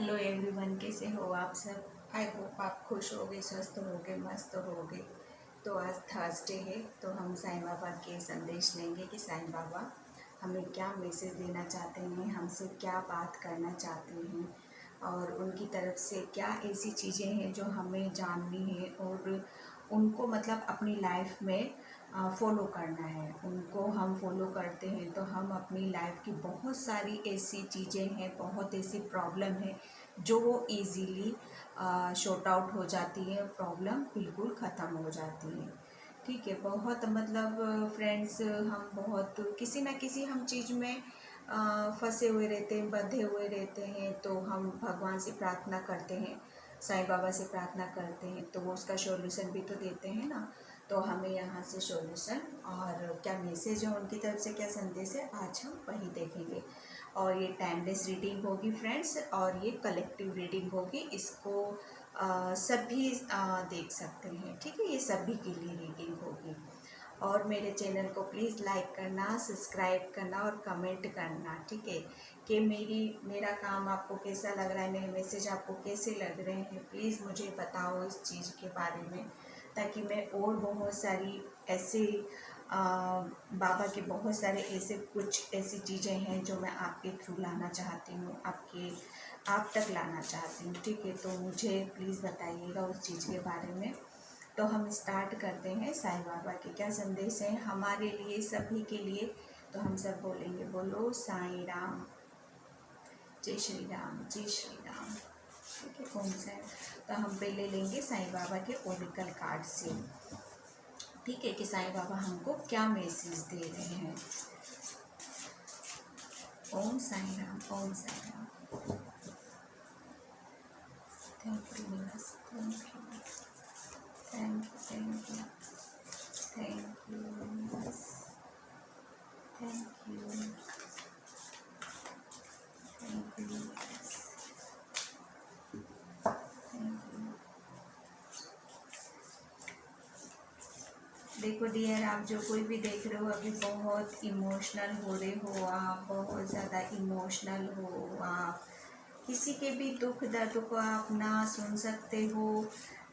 Hello everyone, कैसे हो आप सब। आई होप आप खुश होगे, स्वस्थ होगे, मस्त होगे। तो आज थर्सडे है, तो हम साईं बाबा के संदेश लेंगे कि साईं बाबा हमें क्या मैसेज देना चाहते हैं, हमसे क्या बात करना चाहते हैं और उनकी तरफ से क्या ऐसी चीज़ें हैं जो हमें जाननी है और उनको मतलब अपनी लाइफ में फॉलो करना है। उनको हम फॉलो करते हैं तो हम अपनी लाइफ की बहुत सारी ऐसी चीज़ें हैं, बहुत ऐसी प्रॉब्लम है जो वो इजीली शॉर्ट आउट हो जाती है, प्रॉब्लम बिल्कुल ख़त्म हो जाती है। ठीक है, बहुत मतलब फ्रेंड्स, हम बहुत किसी ना किसी हम चीज़ में फंसे हुए रहते हैं, बंधे हुए रहते हैं। तो हम भगवान से प्रार्थना करते हैं, साईं बाबा से प्रार्थना करते हैं, तो वो उसका सॉल्यूशन भी तो देते हैं ना। तो हमें यहाँ से सॉल्यूशन और क्या मैसेज है उनकी तरफ से, क्या संदेश है, आज हम वही देखेंगे। और ये टाइमलेस रीडिंग होगी फ्रेंड्स, और ये कलेक्टिव रीडिंग होगी। इसको सभी देख सकते हैं। ठीक है, ये सभी के लिए रीडिंग होगी। और मेरे चैनल को प्लीज़ लाइक करना, सब्सक्राइब करना और कमेंट करना। ठीक है, कि मेरा काम आपको कैसा लग रहा है, मेरे मैसेज आपको कैसे लग रहे हैं, प्लीज़ मुझे बताओ इस चीज़ के बारे में, ताकि मैं और बहुत सारी ऐसे बाबा के बहुत सारे ऐसे कुछ ऐसी चीज़ें हैं जो मैं आपके थ्रू लाना चाहती हूँ, आप तक लाना चाहती हूँ। ठीक है, तो मुझे प्लीज़ बताइएगा उस चीज़ के बारे में। तो हम स्टार्ट करते हैं। साईं बाबा के क्या संदेश हैं हमारे लिए, सभी के लिए। तो हम सब बोलेंगे, बोलो साईं राम, जय श्री राम, जय श्री राम। ठीक है, कौन सा है? तो हम पहले लेंगे साईं बाबा के ओरिकल कार्ड से। ठीक है, कि साईं बाबा हमको क्या मैसेज दे रहे हैं। Om Sai Ram, Om Sai Ram. Thank you universe, thank you, thank you, thank you, thank you universe, thank you, thank you, thank you. देखो डियर, आप जो कोई भी देख रहे हो, अभी बहुत इमोशनल हो रहे हो, आप बहुत ज़्यादा इमोशनल हो। आप किसी के भी दुख दर्द को आप ना सुन सकते हो,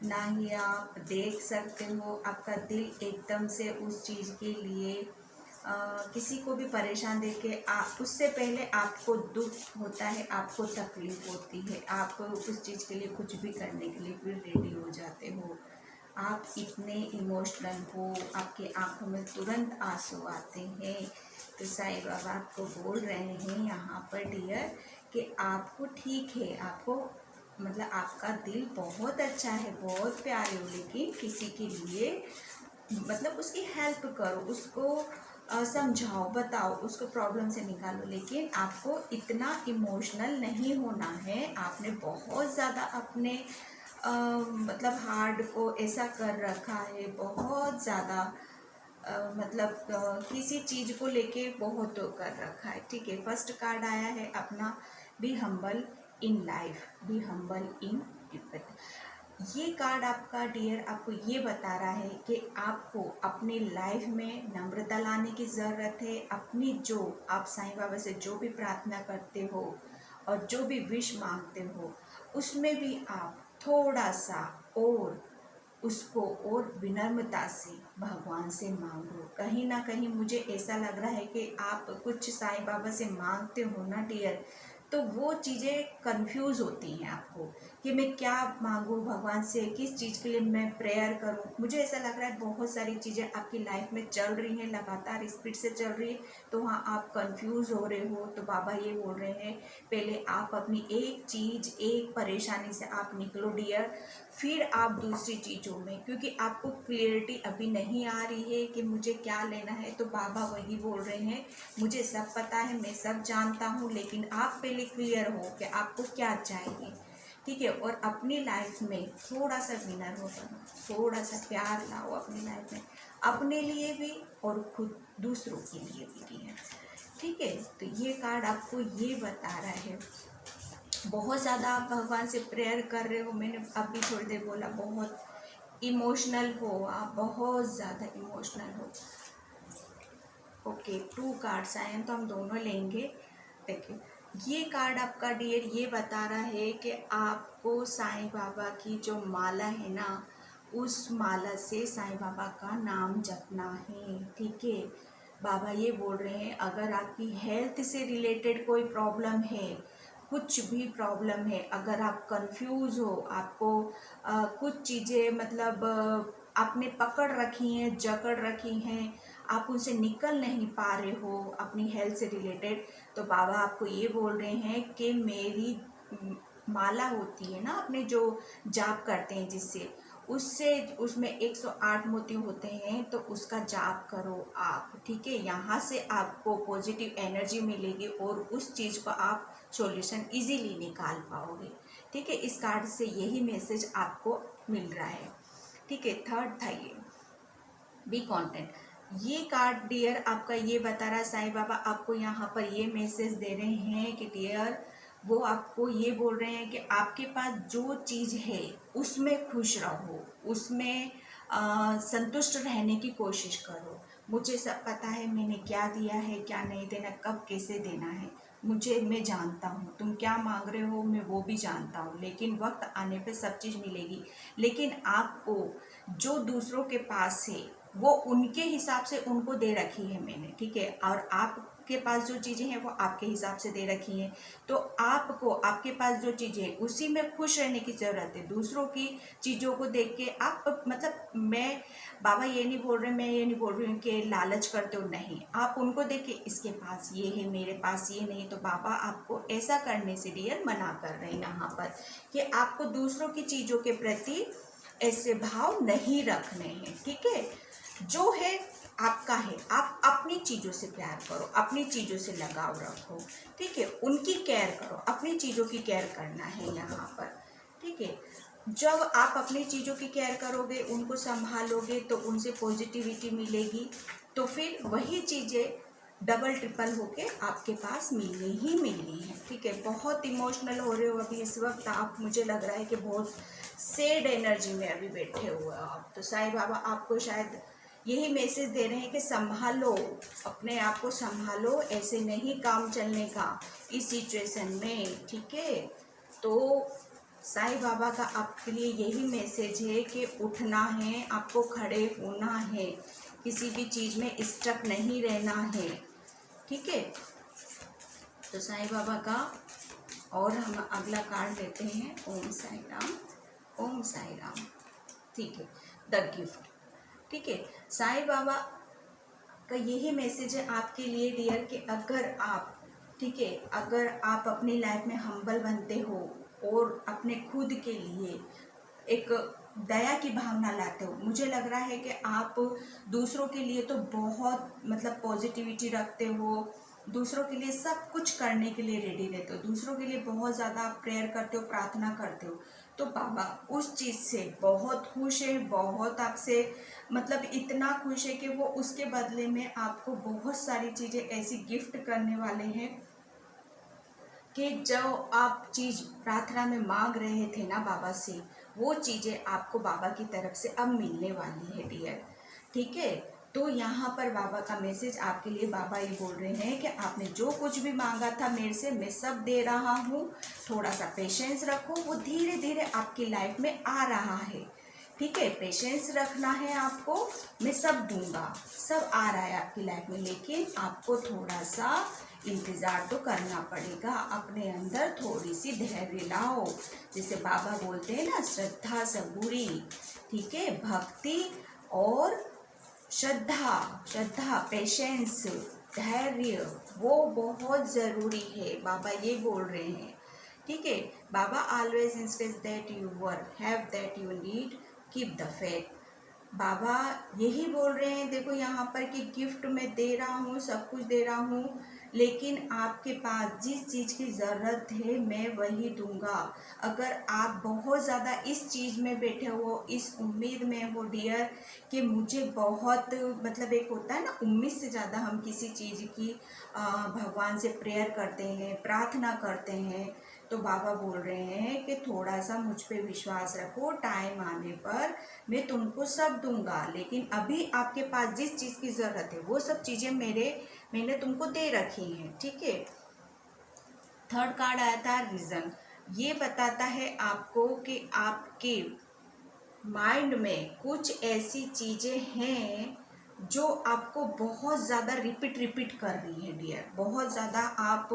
ना ही आप देख सकते हो। आपका दिल एकदम से उस चीज़ के लिए किसी को भी परेशान देख के उससे पहले आपको दुख होता है, आपको तकलीफ़ होती है, आप उस चीज़ के लिए कुछ भी करने के लिए भी रेडी हो जाते हो। आप इतने इमोशनल हो, आपके आंखों में तुरंत आंसू आते हैं। तो साईं बाबा आपको बोल रहे हैं यहाँ पर डियर, कि आपको ठीक है, आपको मतलब आपका दिल बहुत अच्छा है, बहुत प्यारे हो, लेकिन किसी के लिए मतलब उसकी हेल्प करो, उसको समझाओ, बताओ, उसको प्रॉब्लम से निकालो। लेकिन आपको इतना इमोशनल नहीं होना है। आपने बहुत ज़्यादा अपने मतलब हार्ड को ऐसा कर रखा है, बहुत ज़्यादा मतलब किसी चीज़ को लेके बहुत कर रखा है। ठीक है, फर्स्ट कार्ड आया है अपना, be humble in life, be humble in people. ये कार्ड आपका डियर आपको ये बता रहा है कि आपको अपनी लाइफ में नम्रता लाने की ज़रूरत है। अपनी जो आप साईं बाबा से जो भी प्रार्थना करते हो और जो भी विश मांगते हो, उसमें भी आप थोड़ा सा और उसको और विनम्रता से भगवान से मांगो। कहीं ना कहीं मुझे ऐसा लग रहा है कि आप कुछ साईं बाबा से मांगते हो ना डियर, तो वो चीज़ें कंफ्यूज होती हैं आपको, कि मैं क्या मांगूँ भगवान से, किस चीज़ के लिए मैं प्रेयर करूँ। मुझे ऐसा लग रहा है बहुत सारी चीज़ें आपकी लाइफ में चल रही हैं, लगातार स्पीड से चल रही है, तो वहाँ आप कंफ्यूज हो रहे हो। तो बाबा ये बोल रहे हैं, पहले आप अपनी एक चीज़, एक परेशानी से आप निकलो डियर, फिर आप दूसरी चीज़ों में, क्योंकि आपको क्लियरिटी अभी नहीं आ रही है कि मुझे क्या लेना है। तो बाबा वही बोल रहे हैं, मुझे सब पता है, मैं सब जानता हूँ, लेकिन आप पहले क्लियर हो कि आपको क्या चाहिए। ठीक है, और अपनी लाइफ में थोड़ा सा विनर हो बनो, थोड़ा सा प्यार लाओ अपनी लाइफ में, अपने लिए भी और खुद दूसरों के लिए भी है। ठीक है, तो ये कार्ड आपको ये बता रहा है, बहुत ज़्यादा आप भगवान से प्रेयर कर रहे हो। मैंने अभी थोड़ी देर बोला, बहुत इमोशनल हो आप, बहुत ज़्यादा इमोशनल हो। ओके, 2 कार्ड्स आए हैं तो हम दोनों लेंगे। देखिए, ये कार्ड आपका डियर ये बता रहा है कि आपको साईं बाबा की जो माला है ना, उस माला से साईं बाबा का नाम जपना है। ठीक है, बाबा ये बोल रहे हैं अगर आपकी हेल्थ से रिलेटेड कोई प्रॉब्लम है, कुछ भी प्रॉब्लम है, अगर आप कंफ्यूज हो, आपको कुछ चीज़ें मतलब आपने पकड़ रखी हैं, जकड़ रखी हैं, आप उनसे निकल नहीं पा रहे हो अपनी हेल्थ से रिलेटेड, तो बाबा आपको ये बोल रहे हैं कि मेरी माला होती है ना, अपने जो जाप करते हैं जिससे, उससे उसमें 108 मोती होते हैं, तो उसका जाप करो आप। ठीक है, यहाँ से आपको पॉजिटिव एनर्जी मिलेगी और उस चीज़ को आप सॉल्यूशन इजीली निकाल पाओगे। ठीक है, इस कार्ड से यही मैसेज आपको मिल रहा है। ठीक है, थर्ड था ये बी कॉन्टेंट। ये कार्ड डियर आपका ये बता रहा है साईं बाबा आपको यहाँ पर ये मैसेज दे रहे हैं कि डियर वो आपको ये बोल रहे हैं कि आपके पास जो चीज़ है उसमें खुश रहो, उसमें संतुष्ट रहने की कोशिश करो। मुझे सब पता है मैंने क्या दिया है, क्या नहीं देना, कब कैसे देना है, मैं जानता हूँ तुम क्या मांग रहे हो, मैं वो भी जानता हूँ, लेकिन वक्त आने पे सब चीज़ मिलेगी। लेकिन आपको जो दूसरों के पास है वो उनके हिसाब से उनको दे रखी है मैंने। ठीक है, और आपके पास जो चीज़ें हैं वो आपके हिसाब से दे रखी हैं, तो आपको आपके पास जो चीज़ें उसी में खुश रहने की ज़रूरत है। दूसरों की चीज़ों को देख के आप मतलब मैं बाबा ये नहीं बोल रहे, मैं ये नहीं बोल रही हूँ कि लालच करते हो, नहीं, आप उनको देख के इसके पास ये है मेरे पास ये नहीं, तो बाबा आपको ऐसा करने से डियर मना कर रहे हैं यहाँ पर कि आपको दूसरों की चीज़ों के प्रति ऐसे भाव नहीं रखने हैं। ठीक है, जो है आपका है, आप अपनी चीज़ों से प्यार करो, अपनी चीज़ों से लगाव रखो। ठीक है, उनकी केयर करो, अपनी चीज़ों की केयर करना है यहाँ पर। ठीक है, जब आप अपनी चीज़ों की केयर करोगे, उनको संभालोगे, तो उनसे पॉजिटिविटी मिलेगी, तो फिर वही चीज़ें डबल ट्रिपल होके आपके पास मिलनी ही मिलनी है। ठीक है, बहुत इमोशनल हो रहे हो अभी इस वक्त आप, मुझे लग रहा है कि बहुत सैड एनर्जी में अभी बैठे हुए हो आप, तो साईं बाबा आपको शायद यही मैसेज दे रहे हैं कि संभालो, अपने आप को संभालो, ऐसे नहीं काम चलने का इस सिचुएशन में। ठीक है, तो साईं बाबा का आपके लिए यही मैसेज है कि उठना है, आपको खड़े होना है, किसी भी चीज़ में स्टक नहीं रहना है। ठीक है, तो साईं बाबा का और हम अगला कार्ड लेते हैं। ओम साई राम, ओम साई राम। ठीक है, द गिफ्ट। ठीक है, साईं बाबा का यही मैसेज है आपके लिए डियर कि अगर आप, ठीक है, अगर आप अपनी लाइफ में हम्बल बनते हो और अपने खुद के लिए एक दया की भावना लाते हो, मुझे लग रहा है कि आप दूसरों के लिए तो बहुत मतलब पॉजिटिविटी रखते हो, दूसरों के लिए सब कुछ करने के लिए रेडी रहते हो, दूसरों के लिए बहुत ज़्यादा आप प्रेयर करते हो, प्रार्थना करते हो, तो बाबा उस चीज़ से बहुत खुश है, बहुत आपसे मतलब इतना खुश है कि वो उसके बदले में आपको बहुत सारी चीज़ें ऐसी गिफ्ट करने वाले हैं कि जो आप चीज़ प्रार्थना में मांग रहे थे ना बाबा से, वो चीज़ें आपको बाबा की तरफ से अब मिलने वाली है डियर। ठीक है, तो यहाँ पर बाबा का मैसेज आपके लिए, बाबा ये बोल रहे हैं कि आपने जो कुछ भी मांगा था मेरे से, मैं सब दे रहा हूँ, थोड़ा सा पेशेंस रखो, वो धीरे धीरे आपकी लाइफ में आ रहा है। ठीक है, पेशेंस रखना है आपको, मैं सब दूंगा, सब आ रहा है आपकी लाइफ में, लेकिन आपको थोड़ा सा इंतज़ार तो करना पड़ेगा, अपने अंदर थोड़ी सी धैर्य लाओ, जैसे बाबा बोलते हैं ना, श्रद्धा सबूरी। ठीक है, भक्ति और श्रद्धा, पेशेंस, धैर्य, वो बहुत ज़रूरी है, बाबा ये बोल रहे हैं। ठीक है, बाबा always इंस्टेस that you work have that you need, keep the faith. बाबा यही बोल रहे हैं, देखो यहाँ पर कि गिफ्ट मैं दे रहा हूँ, सब कुछ दे रहा हूँ, लेकिन आपके पास जिस चीज़ की ज़रूरत है मैं वही दूंगा। अगर आप बहुत ज़्यादा इस चीज़ में बैठे हो, इस उम्मीद में हो डियर कि मुझे बहुत मतलब एक होता है ना उम्मीद से ज़्यादा हम किसी चीज़ की भगवान से प्रेयर करते हैं, प्रार्थना करते हैं, तो बाबा बोल रहे हैं कि थोड़ा सा मुझ पे विश्वास रखो, टाइम आने पर मैं तुमको सब दूंगा, लेकिन अभी आपके पास जिस चीज़ की ज़रूरत है वो सब चीज़ें मैंने तुमको दे रखी हैं। ठीक है, थर्ड कार्ड आया था रीज़न। ये बताता है आपको कि आपके माइंड में कुछ ऐसी चीज़ें हैं जो आपको बहुत ज़्यादा रिपीट कर रही है डियर। बहुत ज़्यादा आप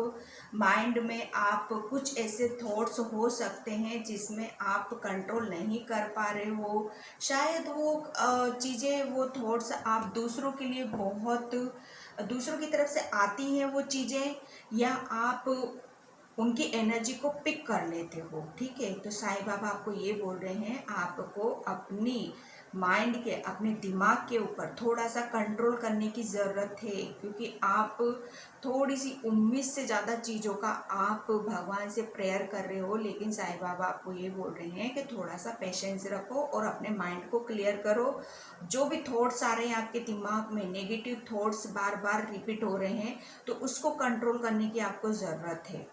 माइंड में आप कुछ ऐसे थॉट्स हो सकते हैं जिसमें आप कंट्रोल नहीं कर पा रहे हो। शायद वो चीज़ें, वो थॉट्स आप दूसरों के लिए बहुत, दूसरों की तरफ से आती हैं वो चीज़ें, या आप उनकी एनर्जी को पिक कर लेते हो। ठीक है, तो साईं बाबा आपको ये बोल रहे हैं, आपको अपनी माइंड के, अपने दिमाग के ऊपर थोड़ा सा कंट्रोल करने की ज़रूरत है, क्योंकि आप थोड़ी सी उम्मीद से ज़्यादा चीज़ों का आप भगवान से प्रेयर कर रहे हो। लेकिन साईं बाबा आपको ये बोल रहे हैं कि थोड़ा सा पेशेंस रखो और अपने माइंड को क्लियर करो। जो भी थॉट्स आ रहे हैं आपके दिमाग में, नेगेटिव थॉट्स बार बार रिपीट हो रहे हैं, तो उसको कंट्रोल करने की आपको ज़रूरत है।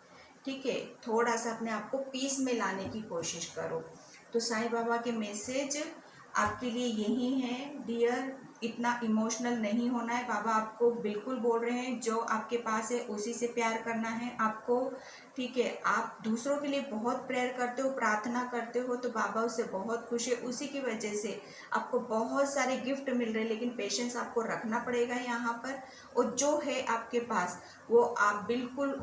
ठीक है, थोड़ा सा अपने आप को पीस में लाने की कोशिश करो। तो साईं बाबा के मैसेज आपके लिए यही है डियर, इतना इमोशनल नहीं होना है। बाबा आपको बिल्कुल बोल रहे हैं, जो आपके पास है उसी से प्यार करना है आपको। ठीक है, आप दूसरों के लिए बहुत प्रेयर करते हो, प्रार्थना करते हो, तो बाबा उससे बहुत खुश है। उसी की वजह से आपको बहुत सारे गिफ्ट मिल रहे हैं, लेकिन पेशेंस आपको रखना पड़ेगा यहाँ पर। और जो है आपके पास, वो आप बिल्कुल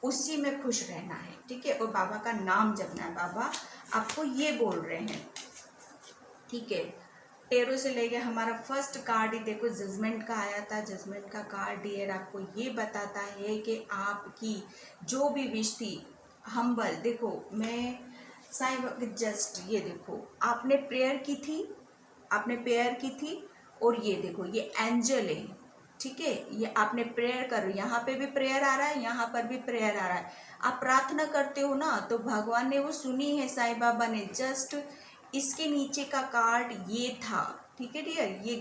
उसी में खुश रहना है। ठीक है, और बाबा का नाम जपना है। बाबा आपको ये बोल रहे हैं। ठीक है, टेरो से लेके हमारा फर्स्ट कार्ड ही देखो जजमेंट का आया था। जजमेंट का कार्ड डियर आपको ये बताता है कि आपकी जो भी विश थी, हम्बल, देखो मैं साईं जस्ट ये देखो आपने प्रेयर की थी, आपने प्रेयर की थी, और ये देखो ये एंजल है। ठीक है, ये आपने प्रेयर करो, यहाँ पे भी प्रेयर आ रहा है, यहाँ पर भी प्रेयर आ रहा है। आप प्रार्थना करते हो ना, तो भगवान ने वो सुनी है, साईं बाबा ने। जस्ट इसके नीचे का कार्ड ये था। ठीक है डियर, ये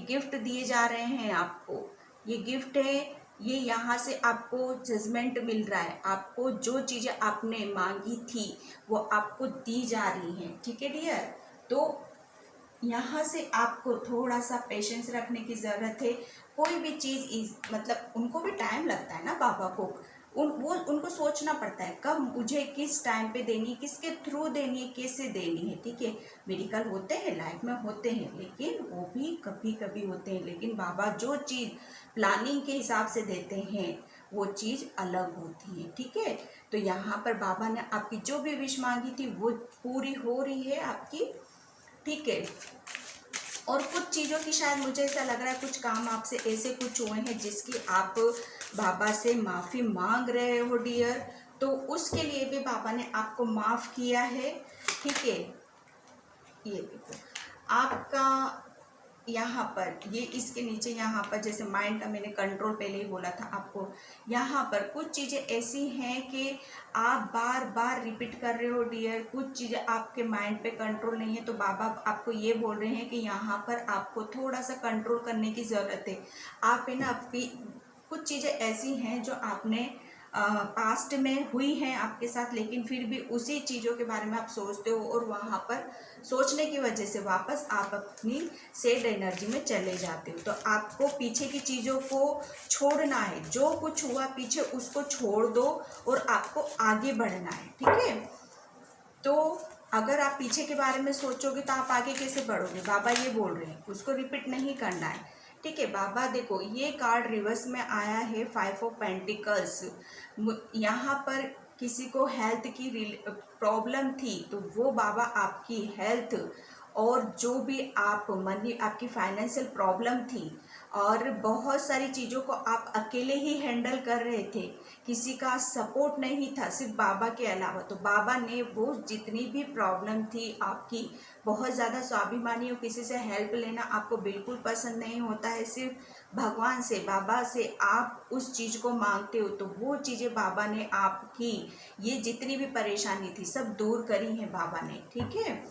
गिफ्ट दिए जा रहे हैं आपको। ये गिफ्ट है, ये यहाँ से आपको जजमेंट मिल रहा है। आपको जो चीज़ें आपने मांगी थी वो आपको दी जा रही हैं। ठीक है डियर, तो यहाँ से आपको थोड़ा सा पेशेंस रखने की ज़रूरत है। कोई भी चीज़ मतलब उनको भी टाइम लगता है ना बाबा को, उनको सोचना पड़ता है कब मुझे किस टाइम पे देनी है, किसके थ्रू देनी है, कैसे देनी है। ठीक है, मेडिकल होते हैं, लाइफ में होते हैं, लेकिन वो भी कभी कभी होते हैं। लेकिन बाबा जो चीज़ प्लानिंग के हिसाब से देते हैं वो चीज़ अलग होती है। ठीक है, तो यहाँ पर बाबा ने आपकी जो भी विश मांगी थी वो पूरी हो रही है आपकी। ठीक है, और कुछ चीज़ों की शायद मुझे ऐसा लग रहा है, कुछ काम आपसे ऐसे कुछ हुए हैं जिसकी आप बाबा से माफ़ी मांग रहे हो डियर, तो उसके लिए भी बाबा ने आपको माफ़ किया है। ठीक है, ये देखो आपका यहाँ पर, ये इसके नीचे यहाँ पर जैसे माइंड का मैंने कंट्रोल पहले ही बोला था आपको, यहाँ पर कुछ चीज़ें ऐसी हैं कि आप बार बार रिपीट कर रहे हो डियर। कुछ चीज़ें आपके माइंड पे कंट्रोल नहीं है, तो बाबा आपको ये बोल रहे हैं कि यहाँ पर आपको थोड़ा सा कंट्रोल करने की ज़रूरत है। आप है ना, आपकी कुछ चीज़ें ऐसी हैं जो आपने पास्ट में हुई हैं आपके साथ, लेकिन फिर भी उसी चीज़ों के बारे में आप सोचते हो, और वहाँ पर सोचने की वजह से वापस आप अपनी सैड एनर्जी में चले जाते हो। तो आपको पीछे की चीज़ों को छोड़ना है, जो कुछ हुआ पीछे उसको छोड़ दो और आपको आगे बढ़ना है। ठीक है, तो अगर आप पीछे के बारे में सोचोगे तो आप आगे कैसे बढ़ोगे। बाबा ये बोल रहे हैं उसको रिपीट नहीं करना है। ठीक है, बाबा देखो ये कार्ड रिवर्स में आया है 5 ऑफ पेंटिकल्स। यहाँ पर किसी को हेल्थ की प्रॉब्लम थी, तो वो बाबा आपकी हेल्थ और जो भी आप मनी, आपकी फाइनेंशियल प्रॉब्लम थी, और बहुत सारी चीज़ों को आप अकेले ही हैंडल कर रहे थे, किसी का सपोर्ट नहीं था सिर्फ बाबा के अलावा। तो बाबा ने वो जितनी भी प्रॉब्लम थी आपकी, बहुत ज़्यादा स्वाभिमानी हो, किसी से हेल्प लेना आपको बिल्कुल पसंद नहीं होता है, सिर्फ भगवान से, बाबा से आप उस चीज़ को मांगते हो, तो वो चीज़ें बाबा ने आपकी ये जितनी भी परेशानी थी सब दूर करी हैं बाबा ने। ठीक है,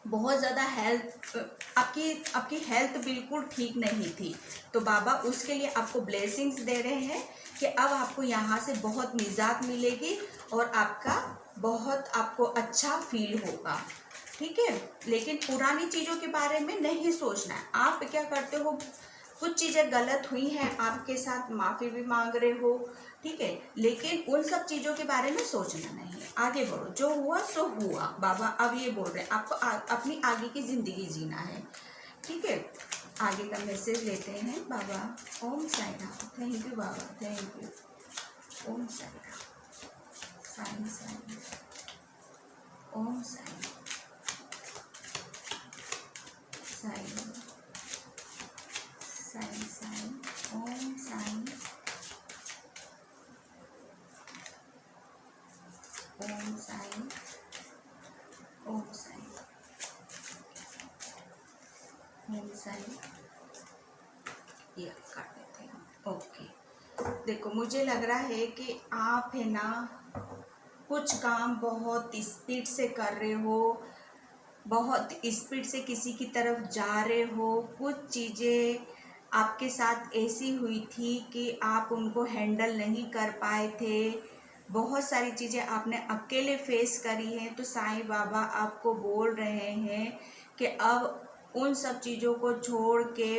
बहुत ज़्यादा हेल्थ आपकी हेल्थ बिल्कुल ठीक नहीं थी, तो बाबा उसके लिए आपको ब्लेसिंग्स दे रहे हैं कि अब आपको यहाँ से बहुत निजात मिलेगी और आपको अच्छा फील होगा। ठीक है, लेकिन पुरानी चीज़ों के बारे में नहीं सोचना है। आप क्या करते हो, कुछ चीज़ें गलत हुई हैं आपके साथ, माफ़ी भी मांग रहे हो, ठीक है, लेकिन उन सब चीज़ों के बारे में सोचना नहीं है, आगे बढ़ो, जो हुआ सो हुआ। बाबा अब ये बोल रहे हैं आपको अपनी आगे की ज़िंदगी जीना है, ठीक है। आगे का मैसेज लेते हैं बाबा। ओम Sai Ram. Thank you Baba, thank you. ओम साई राम। साई साई। ओम साई साई साई साई। ओम साई। ओम साई। ओम साई। ओम साई। ये काट देते हैं। ओके, देखो मुझे लग रहा है कि आप है ना कुछ काम बहुत स्पीड से कर रहे हो, बहुत स्पीड से किसी की तरफ जा रहे हो। कुछ चीज़ें आपके साथ ऐसी हुई थी कि आप उनको हैंडल नहीं कर पाए थे, बहुत सारी चीज़ें आपने अकेले फेस करी हैं। तो साईं बाबा आपको बोल रहे हैं कि अब उन सब चीज़ों को छोड़ के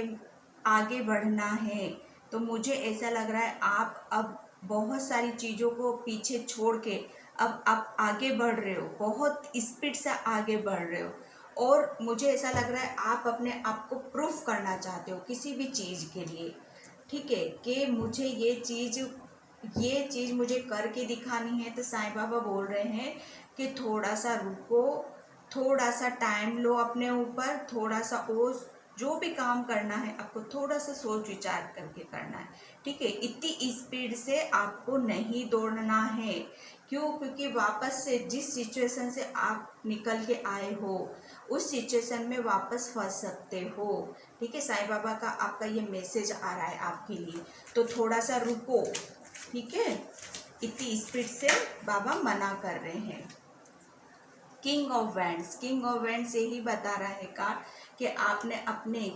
आगे बढ़ना है। तो मुझे ऐसा लग रहा है आप अब बहुत सारी चीज़ों को पीछे छोड़ के अब आप आगे बढ़ रहे हो, बहुत स्पीड से आगे बढ़ रहे हो। और मुझे ऐसा लग रहा है आप अपने आप को प्रूफ करना चाहते हो किसी भी चीज़ के लिए, ठीक है, कि मुझे ये चीज़ मुझे करके दिखानी है। तो साईं बाबा बोल रहे हैं कि थोड़ा सा रुको, थोड़ा सा टाइम लो अपने ऊपर, थोड़ा सा और जो भी काम करना है आपको थोड़ा सा सोच विचार करके करना है, ठीक है। इतनी स्पीड से आपको नहीं दौड़ना है। क्यों? क्योंकि वापस से जिस सिचुएशन से आप निकल के आए हो उस सिचुएशन में वापस फंस सकते हो, ठीक है। साईं बाबा का आपका ये मैसेज आ रहा है आपके लिए। तो थोड़ा सा रुको, ठीक है। इतनी स्पीड से बाबा मना कर रहे हैं। किंग ऑफ वैंड्स यही बता रहा है कि आपने अपने,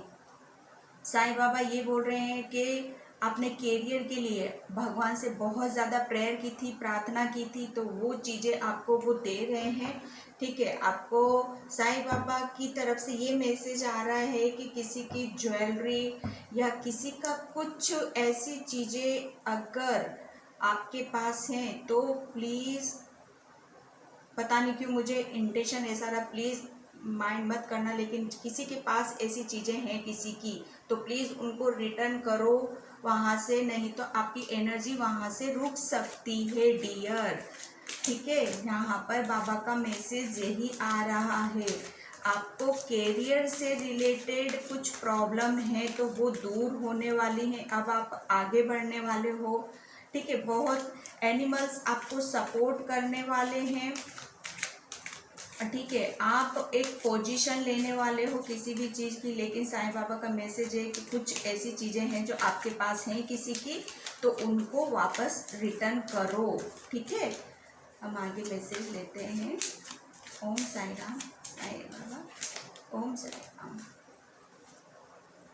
साईं बाबा ये बोल रहे हैं कि आपने कैरियर के लिए भगवान से बहुत ज़्यादा प्रेयर की थी, प्रार्थना की थी, तो वो चीज़ें आपको वो दे रहे हैं, ठीक है। आपको साईं बाबा की तरफ से ये मैसेज आ रहा है कि किसी की ज्वेलरी या किसी का कुछ ऐसी चीज़ें अगर आपके पास हैं तो प्लीज़, पता नहीं क्यों मुझे इंटेंशन ऐसा रहा, प्लीज़ माइंड मत करना, लेकिन किसी के पास ऐसी चीज़ें हैं किसी की, तो प्लीज़ उनको रिटर्न करो वहाँ से, नहीं तो आपकी एनर्जी वहाँ से रुक सकती है डियर, ठीक है। यहाँ पर बाबा का मैसेज यही आ रहा है। आपको कैरियर से रिलेटेड कुछ प्रॉब्लम है तो वो दूर होने वाली हैं, अब आप आगे बढ़ने वाले हो, ठीक है। बहुत एनिमल्स आपको सपोर्ट करने वाले हैं, ठीक है। आप एक पोजीशन लेने वाले हो किसी भी चीज़ की, लेकिन साईं बाबा का मैसेज है कि कुछ ऐसी चीज़ें हैं जो आपके पास हैं किसी की, तो उनको वापस रिटर्न करो, ठीक है। हम आगे मैसेज लेते हैं। ओम साई राम। साईं बाबा। ओम साई राम,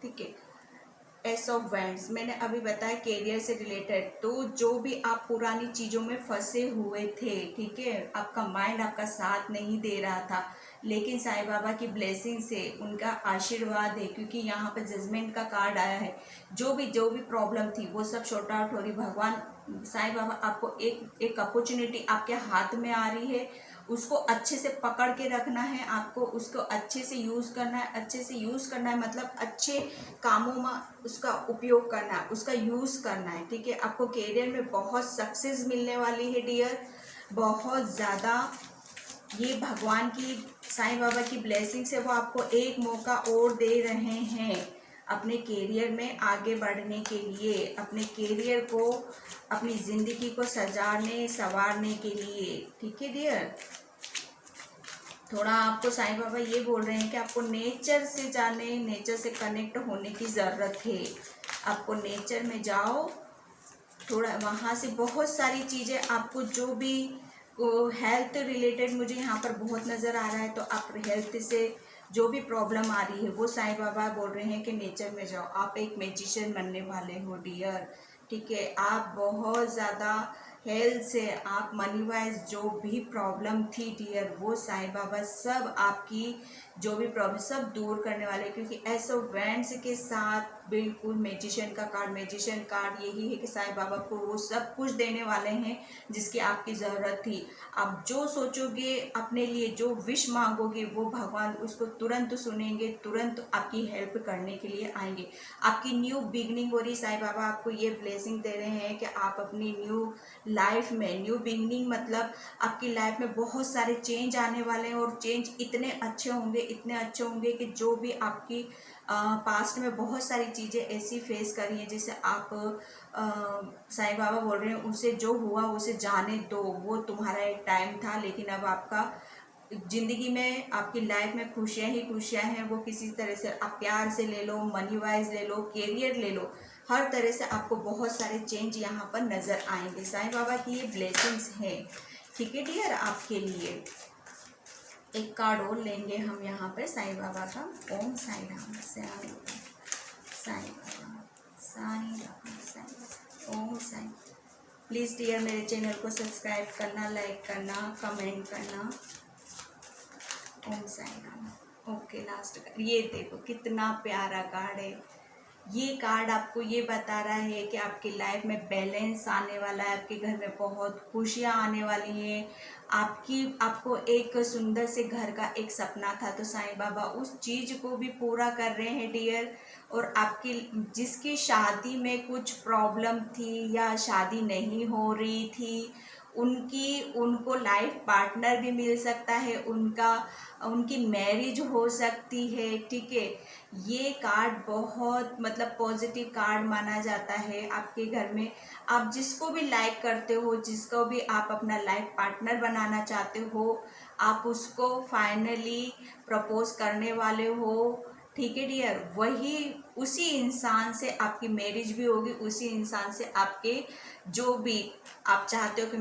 ठीक है। एस ऑफ वैंड्स मैंने अभी बताया कैरियर से रिलेटेड, तो जो भी आप पुरानी चीज़ों में फंसे हुए थे, ठीक है, आपका माइंड आपका साथ नहीं दे रहा था, लेकिन साईं बाबा की ब्लेसिंग से, उनका आशीर्वाद है, क्योंकि यहाँ पर जजमेंट का कार्ड आया है। जो भी प्रॉब्लम थी वो सब शॉर्ट आउट हो रही। भगवान साईं बाबा आपको एक अपॉर्चुनिटी आपके हाथ में आ रही है, उसको अच्छे से पकड़ के रखना है, आपको उसको अच्छे से यूज़ करना है। अच्छे से यूज़ करना है मतलब अच्छे कामों में उसका उपयोग करना है, उसका यूज़ करना है, ठीक है। आपको कैरियर में बहुत सक्सेस मिलने वाली है डियर, बहुत ज़्यादा। ये भगवान की, साईं बाबा की ब्लेसिंग से वो आपको एक मौका और दे रहे हैं अपने कैरियर में आगे बढ़ने के लिए, अपने कैरियर को, अपनी ज़िंदगी को सजाने संवारने के लिए, ठीक है डियर। थोड़ा आपको साईं बाबा ये बोल रहे हैं कि आपको नेचर से जाने, नेचर से कनेक्ट होने की ज़रूरत है। आपको नेचर में जाओ, थोड़ा वहाँ से बहुत सारी चीज़ें आपको जो भी हेल्थ रिलेटेड मुझे यहाँ पर बहुत नज़र आ रहा है, तो आप हेल्थ से जो भी प्रॉब्लम आ रही है वो साईं बाबा बोल रहे हैं कि नेचर में जाओ। आप एक मैजिशियन बनने वाले हो डियर, ठीक है। आप बहुत ज़्यादा हेल्थ से, आप मनी वाइज जो भी प्रॉब्लम थी डियर, वो साईं बाबा सब आपकी जो भी प्रॉब्लम सब दूर करने वाले, क्योंकि एस ऑफ वैंड्स के साथ बिल्कुल मैजिशियन का कार्ड, मैजिशियन कार्ड यही है कि साईं बाबा को वो सब कुछ देने वाले हैं जिसकी आपकी ज़रूरत थी। आप जो सोचोगे अपने लिए, जो विश मांगोगे, वो भगवान उसको तुरंत सुनेंगे, तुरंत आपकी हेल्प करने के लिए आएंगे। आपकी न्यू बिगनिंग हो रही, साईं बाबा आपको ये ब्लेसिंग दे रहे हैं कि आप अपनी न्यू लाइफ में, न्यू बिगनिंग मतलब आपकी लाइफ में बहुत सारे चेंज आने वाले हैं, और चेंज इतने अच्छे होंगे, इतने अच्छे होंगे कि जो भी आपकी पास्ट में बहुत सारी चीज़ें ऐसी फेस करी हैं जिसे आप साईं बाबा बोल रहे हैं उसे जो हुआ उसे जाने दो, वो तुम्हारा एक टाइम था, लेकिन अब आपका ज़िंदगी में, आपकी लाइफ में खुशियाँ ही खुशियाँ हैं। वो किसी तरह से आप प्यार से ले लो, मनी वाइज ले लो, कैरियर ले लो, हर तरह से आपको बहुत सारे चेंज यहाँ पर नज़र आएंगे। साईं बाबा की ये ब्लेसिंग्स हैं, ठीक है डियर। आपके लिए एक कार्ड और लेंगे हम यहाँ पर साईं बाबा का। ओम साईं राम, साईं बाबा, साईं राम, साईं, ओम साईं। प्लीज़ डियर मेरे चैनल को सब्सक्राइब करना, लाइक करना, कमेंट करना। Om Sai Ram. Okay, last card ये देखो कितना प्यारा कार्ड है। ये कार्ड आपको ये बता रहा है कि आपकी लाइफ में बैलेंस आने वाला है, आपके घर में बहुत खुशियाँ आने वाली हैं। आपको एक सुंदर से घर का एक सपना था, तो साईं बाबा उस चीज़ को भी पूरा कर रहे हैं डियर। और आपकी जिसकी शादी में कुछ प्रॉब्लम थी या शादी नहीं हो रही थी, उनको लाइफ पार्टनर भी मिल सकता है, उनकी मैरिज हो सकती है, ठीक है। ये कार्ड बहुत मतलब पॉजिटिव कार्ड माना जाता है। आपके घर में आप जिसको भी लाइक करते हो, जिसको भी आप अपना लाइफ पार्टनर बनाना चाहते हो, आप उसको फाइनली प्रपोज करने वाले हो, ठीक है डियर। वही उसी इंसान से आपकी मैरिज भी होगी, उसी इंसान से आपके जो भी आप चाहते हो कि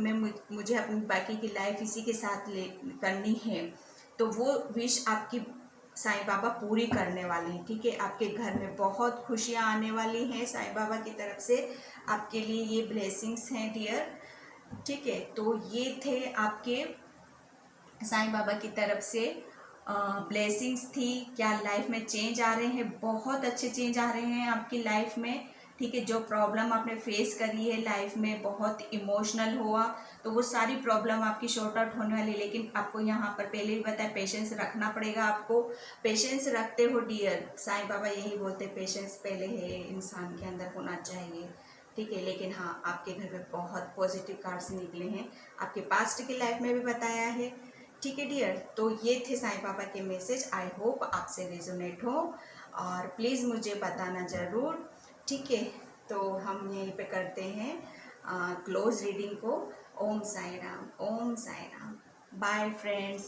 मुझे अपनी बाकी की लाइफ इसी के साथ करनी है, तो वो विश आपकी साईं बाबा पूरी करने वाले हैं, ठीक है। आपके घर में बहुत खुशियाँ आने वाली हैं साईं बाबा की तरफ से, आपके लिए ये ब्लेसिंग्स हैं डियर, ठीक है। तो ये थे आपके साईं बाबा की तरफ से ब्लेसिंग्स थी। क्या लाइफ में चेंज आ रहे हैं, बहुत अच्छे चेंज आ रहे हैं आपकी लाइफ में, ठीक है। जो प्रॉब्लम आपने फेस करी है लाइफ में, बहुत इमोशनल हुआ, तो वो सारी प्रॉब्लम आपकी शॉर्ट आउट होने वाली। लेकिन आपको यहाँ पर पहले ही बताया, पेशेंस रखना पड़ेगा आपको। पेशेंस रखते हो डियर, साईं बाबा यही बोलते, पेशेंस पहले है इंसान के अंदर होना चाहिए, ठीक है। लेकिन हाँ, आपके घर में बहुत पॉजिटिव कार्ड्स निकले हैं, आपके पास्ट की लाइफ में भी बताया है, ठीक है डियर। तो ये थे साईं बाबा के मैसेज, आई होप आपसे रेजोनेट हो, और प्लीज़ मुझे बताना ज़रूर, ठीक है। तो हम यहीं पे करते हैं क्लोज रीडिंग को। ओम साईं राम, ओम साईं राम। Bye friends.